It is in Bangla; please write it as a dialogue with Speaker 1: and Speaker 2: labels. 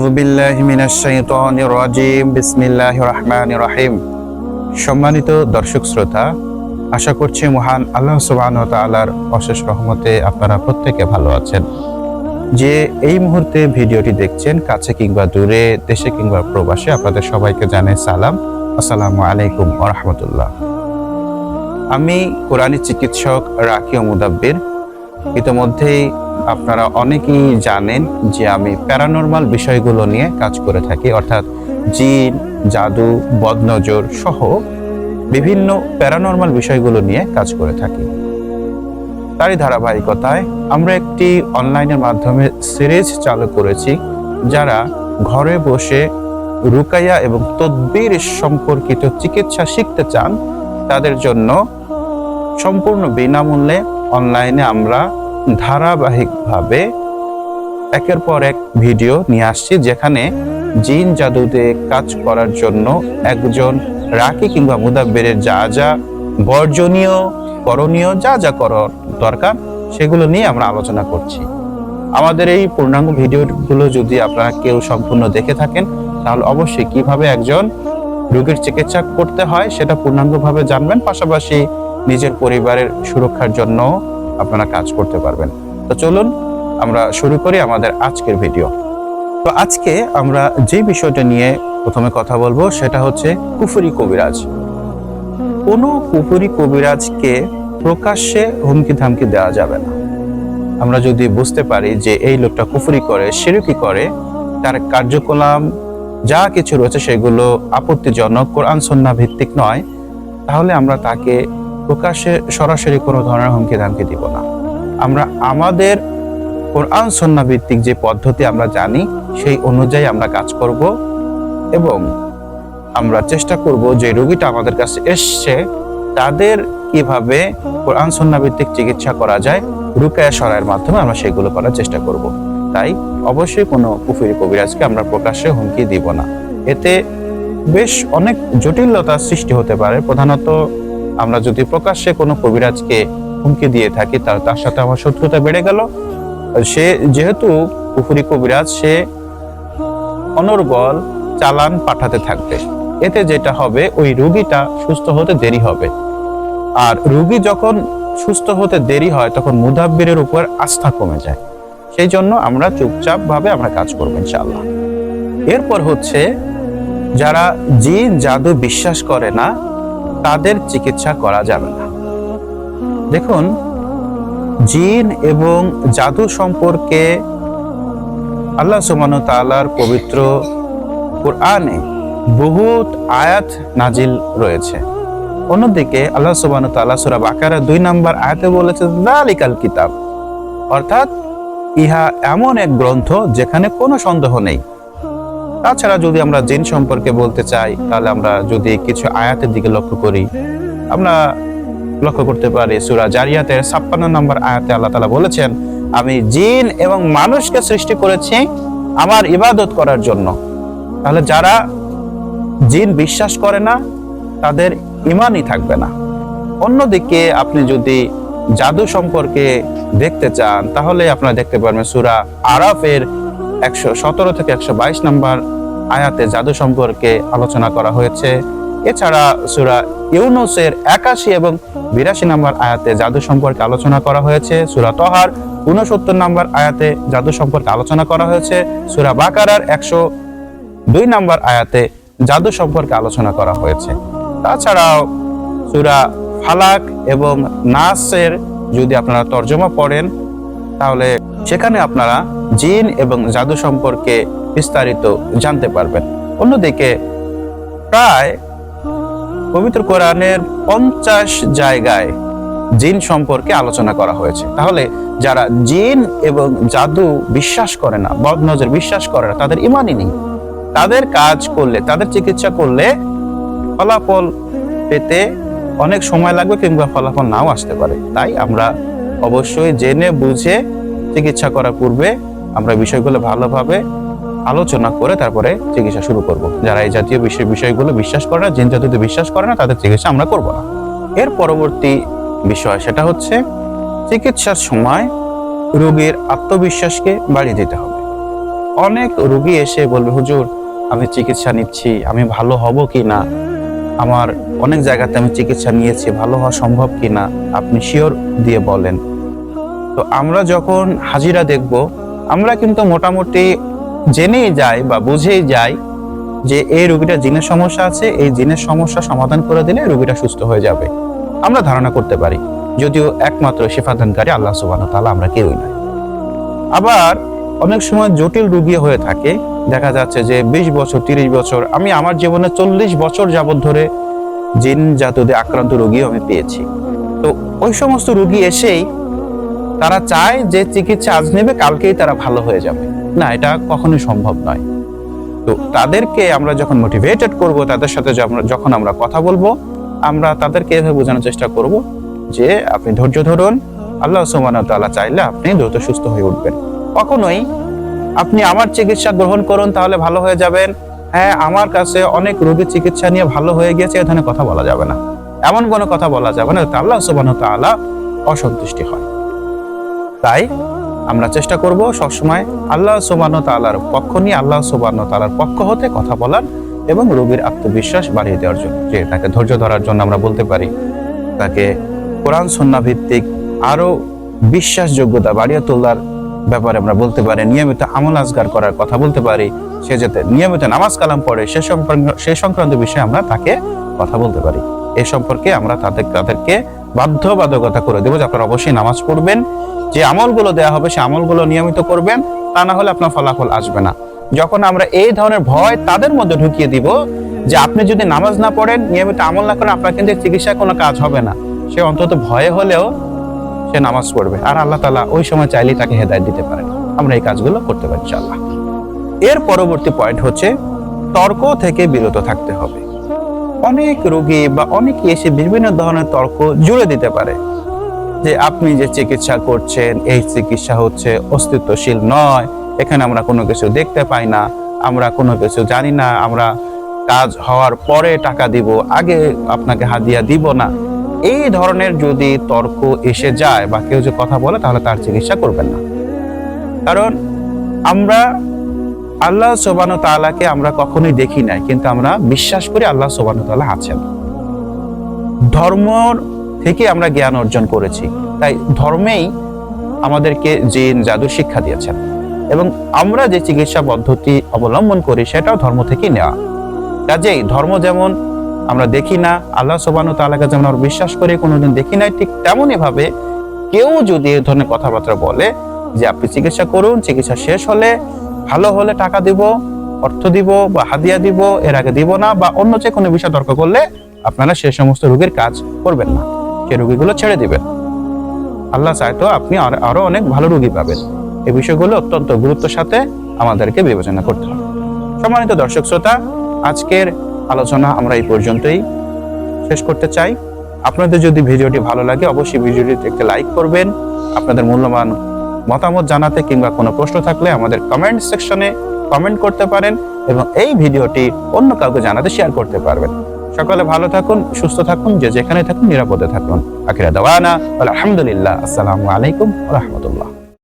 Speaker 1: আউযু বিল্লাহি মিনাশ শাইতানির রাজিম বিসমিল্লাহির রহমানির রহিম। সম্মানিত দর্শক শ্রোতা, আশা করছি মহান আল্লাহ সুবহানাহু ওয়া তাআলার অশেষ রহমতে আপনারা প্রত্যেকে ভালো আছেন। যে এই মুহূর্তে ভিডিওটি দেখছেন, কাছে কিংবা দূরে, দেশে কিংবা প্রবাসে, আপনাদের সবাইকে জানাই সালাম, আসসালামু আলাইকুম ওয়া রাহমাতুল্লাহ। আমি কোরআনী চিকিৎসক রাকি ও মুদাব্বির। ইতিমধ্যেই আপনারা অনেকেই জানেন যে আমি প্যারানরমাল বিষয়গুলো নিয়ে কাজ করে থাকি, অর্থাৎ জিন, জাদু, বদনজর সহ বিভিন্ন প্যারানরমাল বিষয়গুলো নিয়ে কাজ করে থাকি। তারই ধারাবাহিকতায় আমরা একটি অনলাইনের মাধ্যমে সিরিজ চালু করেছি। যারা ঘরে বসে রুকাইয়া এবং তদবির সম্পর্কিত চিকিৎসা শিখতে চান, তাদের জন্য সম্পূর্ণ বিনামূল্যে অনলাইনে আমরা ধারাবাহিকভাবে একের পর এক ভিডিও নিয়ে আসছি, যেখানে জিন জাদুতে কাজ করার জন্য একজন রাকি কিংবা মুদাব্বিরের যা যা বর্জনীয়, করণীয়, যা যা করার দরকার সেগুলো নিয়ে আমরা আলোচনা করছি। আমাদের এই পূর্ণাঙ্গ ভিডিওগুলো যদি আপনারা কেউ সম্পূর্ণ দেখে থাকেন, তাহলে অবশ্যই কিভাবে একজন রোগীর চিকিৎসা করতে হয় সেটা পূর্ণাঙ্গভাবে জানবেন, পাশাপাশি নিজের পরিবারের সুরক্ষার জন্য আপনারা কাজ করতে পারবেন। তো চলুন আমরা শুরু করি আমাদের আজকের ভিডিও। তো আজকে আমরা যে বিষয়টা নিয়ে প্রথমে কথা বলবো সেটা হচ্ছে কুফরি কবিরাজ। কোনো কুফরি কবিরাজকে প্রকাশ্যে হুমকি ধামকি দেওয়া যাবে না। আমরা যদি বুঝতে পারি যে এই লোকটা কুফরি করে, শিরকি করে, তার কার্যকলাপ যা কিছু রয়েছে সেগুলো আপত্তিজনক, কোরআন সুন্নাহ ভিত্তিক নয়, তাহলে আমরা তাকে প্রকাশ্যে সরাসরি কোনো ধরনের হুমকি ধামকি দিব না। আমরা আমাদের কোরআন সুন্নাহ ভিত্তিক যে পদ্ধতি আমরা জানি সেই অনুযায়ী আমরা কাজ করব এবং আমরা চেষ্টা করব যে রোগীটা আমাদের কাছে এসছে তাদের কিভাবে কোরআন সুন্নাহ ভিত্তিক চিকিৎসা করা যায়, রুকায়া শরায়ের মাধ্যমে আমরা সেগুলো করার চেষ্টা করব। তাই অবশ্যই কোনো কুফরি কবিরাজকে আমরা প্রকাশ্যে হুমকি দিব না। এতে বেশ অনেক জটিলতার সৃষ্টি হতে পারে। প্রধানত আমরা যদি প্রকাশ্যে কোনো কবিরাজকে হুমকি দিয়ে থাকি, তার সাথে আমার শত্রুতা বেড়ে গেল। সে যেহেতু কুফরি কবিরাজ, সে অনর্গল চালান পাঠাতে থাকবে। এতে যেটা হবে, ওই রোগীটা সুস্থ হতে দেরি হবে। আর রোগী যখন সুস্থ হতে দেরি হয় তখন মুদাব্বিরের উপর আস্থা কমে যায়। সেই জন্য আমরা চুপচাপ ভাবে আমরা কাজ করবো ইনশাআল্লাহ। এরপর হচ্ছে যারা জিন জাদু বিশ্বাস করে না, তাদের চিকিৎসা করা যাবে না। দেখুন, জিন এবং জাদু সম্পর্কে আল্লাহ সুবহানাহু ওয়া তাআলার পবিত্র কোরআনে বহুত আয়াত নাজিল রয়েছে। অন্যদিকে আল্লাহ সুবহানাহু ওয়া তাআলা সূরা বাকারা 2 নম্বর আয়াতে বলেছেন যালিকাল কিতাব, অর্থাৎ ইহা এমন এক গ্রন্থ যেখানে কোনো সন্দেহ নেই। তাছাড়া যদি আমরা জিন সম্পর্কে বলতে চাই, তাহলে আমরা যদি কিছু আয়াতের দিকে লক্ষ্য করি, আমরা লক্ষ্য করতে পারি সূরা জারিয়াতের 56 নম্বর আয়াতে আল্লাহ তাআলা বলেছেন, আমি জিন এবং মানুষকে সৃষ্টি করেছি আমার ইবাদত করার জন্য। তাহলে যারা জিন বিশ্বাস করে না, তাদের ঈমানই থাকবে না। অন্যদিকে আপনি যদি জাদু সম্পর্কে দেখতে চান, তাহলে আপনারা দেখতে পারবেন সূরা আরাফের 117 থেকে 122 নম্বর আয়াতে জাদু সম্পর্কে আলোচনা করা হয়েছে। এছাড়া সূরা ইউনূসের 81 এবং 82 নম্বর আয়াতে জাদু সম্পর্কে আলোচনা করা হয়েছে। সূরা তহার 69 নম্বর আয়াতে জাদু সম্পর্কে আলোচনা করা হয়েছে। সূরা বাকারার 102 নম্বর আয়াতে জাদু সম্পর্কে আলোচনা করা হয়েছে। তাছাড়াও সূরা ফালাক এবং নাসের যদি আপনারা তর্জমা পড়েন, তাহলে সেখানে আপনারা জিন এবং জাদু সম্পর্কে বিস্তারিত জানতে পারবেন। অন্যদিকে প্রায় পবিত্র কোরআনের 50 জায়গায় জিন সম্পর্কে আলোচনা করা হয়েছে। তাহলে যারা জিন এবং জাদু বিশ্বাস করে না, বদনজর বিশ্বাস করে না, তাদের ঈমানই নেই। তাদের কাজ করলে, তাদের চিকিৎসা করলে ফলাফল পেতে অনেক সময় লাগবে কিংবা ফলাফল নাও আসতে পারে। তাই আমরা অবশ্যই জেনে বুঝে চিকিৎসা করার পূর্বে আমরা বিষয়গুলো ভালোভাবে আলোচনা করে তারপরে চিকিৎসা শুরু করব। যারা এই জাতীয় বিষয়গুলো বিশ্বাস করে না, জিন জাদুতে বিশ্বাস করে না, তাদের চিকিৎসা আমরা করব না। এর পরবর্তী বিষয় সেটা হচ্ছে চিকিৎসার সময় রোগীর আত্মবিশ্বাসকে বাড়িয়ে দিতে হবে। অনেক রোগী এসে বলবে, হুজুর আমি চিকিৎসা নিচ্ছি, আমি ভালো হব কি না, আমার অনেক জায়গাতে আমি চিকিৎসা নিয়েছি, ভালো হওয়া সম্ভব কি না, আপনি শিওর দিয়ে বলেন। তো আমরা যখন হাজিরা দেখব, আমরা কিন্তু মোটামুটি জেনেই যাই বা বুঝেই যাই যে এই রোগীটা জিনের সমস্যা আছে, এই জিনের সমস্যা সমাধান করে দিলে রোগীটা সুস্থ হয়ে যাবে। আমরা ধারণা করতে পারি, যদিও একমাত্র শিফাদানকারী আল্লাহ সুবহানাহু ওয়া তাআলা, আমরা কেউই নয়। আবার অনেক সময় জটিল রোগী হয়ে থাকে, দেখা যাচ্ছে যে 20 বছর 30 বছর, আমি আমার জীবনে 40 বছর যাবত ধরে জিন জাদুতে আক্রান্ত রোগীও আমি পেয়েছি। তো ওই সমস্ত রোগী এসেই তারা চায় যে চিকিৎসা আজ নেবে কালকেই তারা ভালো হয়ে যাবে। না, এটা কখনোই সম্ভব নয়। তো তাদেরকে আমরা যখন মোটিভেটেড করব, তাদের সাথে যখন আমরা কথা বলবো, আমরা তাদেরকে এভাবে বোঝানোর চেষ্টা করব যে আপনি ধৈর্য ধরুন, আল্লাহ সুবহানাহু ওয়া তাআলা চাইলে আপনি দ্রুত সুস্থ হয়ে উঠবেন। কখনোই আপনি আমার চিকিৎসা গ্রহণ করুন তাহলে ভালো হয়ে যাবেন, হ্যাঁ আমার কাছে অনেক রোগী চিকিৎসা নিয়ে ভালো হয়ে গেছে, এ ধরনের কথা বলা যাবে না। এমন কোনো কথা বলা যাবে না যাতে আল্লাহ সুবহানাহু ওয়া তাআলা অসন্তুষ্টি হয়। তাই আমরা চেষ্টা করব সবসময় আল্লাহ সুবহানাহু ওয়া তাআলার পক্ষ নিয়ে, আল্লাহ সুবহানাহু ওয়া তাআলার পক্ষ হতে কথা বলার এবং রোগীর আত্মবিশ্বাস বাড়িয়ে দেওয়ার জন্য। যে তাকে ধৈর্য ধরার জন্য আমরা বলতে পারি, তাকে কোরআন সুন্নাহ ভিত্তিক আরো বিশ্বাসযোগ্যতা বাড়িয়ে তোলার ব্যাপারে আমরা বলতে পারি, নিয়মিত আমল আজগার করার কথা বলতে পারি, সে যাতে নিয়মিত নামাজ কালাম পড়ে সে সংক্রান্ত বিষয়ে আমরা তাকে কথা বলতে পারি। এ সম্পর্কে আমরা তাদেরকে বাধ্যবাধকতা করে দেবো যে আপনারা অবশ্যই নামাজ পড়বেন, যে আমলগুলো দেওয়া হবে সে আমলগুলো নিয়মিত করবেন, তা না হলে আপনার ফলাফল আসবে না। যখন আমরা এই ধরনের ভয় তাদের মধ্যে ঢুকিয়ে দিব যে আপনি যদি নামাজ না পড়েন, নিয়মিত আমল না করেন, আপনার কিন্তু চিকিৎসায় কোনো কাজ হবে না, সে অন্তত ভয়ে হলেও সে নামাজ পড়বে। আর আল্লাহ তাআলা ওই সময় চাইলেই তাকে হেদায়েত দিতে পারেন। আমরা এই কাজগুলো করতে পারি ইনশাআল্লাহ। এর পরবর্তী পয়েন্ট হচ্ছে তর্ক থেকে বিরত থাকতে হবে। অনেক রোগী বা অনেকে এসে বিভিন্ন ধরনের তর্ক জুড়ে দিতে পারে যে আপনি যে চিকিৎসা করছেন এই চিকিৎসা হচ্ছে অস্তিত্বশীল নয়, এখানে আমরা কোনো কিছু দেখতে পাই না, আমরা কোনো কিছু জানি না, আমরা কাজ হওয়ার পরে টাকা দিব, আগে আপনাকে হাদিয়া দিব না। এই ধরনের যদি তর্ক এসে যায় বা কেউ যে কথা বলে, তাহলে তার চিকিৎসা করবেন না। কারণ আমরা আল্লাহ সুবহানাহু ওয়া তাআলাকে আমরা কখনোই দেখি নাই, কিন্তু আমরা বিশ্বাস করি আল্লাহ সুবহানাহু ওয়া তাআলা আছেন। ধর্ম থেকে আমরা জ্ঞান অর্জন করেছি, তাই ধর্মেই আমাদেরকে জিন জাদু শিক্ষা দিয়েছেন, এবং আমরা যে চিকিৎসা পদ্ধতি অবলম্বন করি সেটাও ধর্ম থেকেই নেওয়া। কাজেই ধর্ম যেমন আমরা দেখি না, আল্লাহ সুবহানাহু ওয়া তাআলাকে যেমন আমরা বিশ্বাস করি, কোনোদিন দেখি নাই, ঠিক তেমনই ভাবে কেউ যদি এই ধরনের কথাবার্তা বলে যে আপনি চিকিৎসা করুন, চিকিৎসা শেষ হলে ভালো হলে টাকা দিব, অর্থ দিব বা হাদিয়া দিব, এর আগে দিব না, বা অন্য যে কোনো বিষয় তর্ক করলে আপনারা সে সমস্ত রোগীর কাজ করবেন না, সে রোগীগুলো ছেড়ে দিবেন। আল্লাহ চাইতো আপনি আরো অনেক ভালো রোগী পাবেন। এই বিষয়গুলো অত্যন্ত গুরুত্বের সাথে আমাদেরকে বিবেচনা করতে হবে। সম্মানিত দর্শক শ্রোতা, আজকের আলোচনা আমরা এই পর্যন্তই শেষ করতে চাই। আপনাদের যদি ভিডিওটি ভালো লাগে অবশ্যই ভিডিওটিতে একটি লাইক করবেন। আপনাদের মূল্যবান মতামত জানাতে কিংবা কোনো প্রশ্ন থাকলে আমাদের কমেন্ট সেকশনে কমেন্ট করতে পারেন, এবং এই ভিডিওটি অন্য কাউকে জানাতে শেয়ার করতে পারবেন। সকলে ভালো থাকুন, সুস্থ থাকুন, যে যেখানে থাকুন নিরাপদে থাকুন। আখিরা দাওয়ানা আলহামদুলিল্লাহ। আসসালামু আলাইকুম ওয়া রাহমাতুল্লাহ।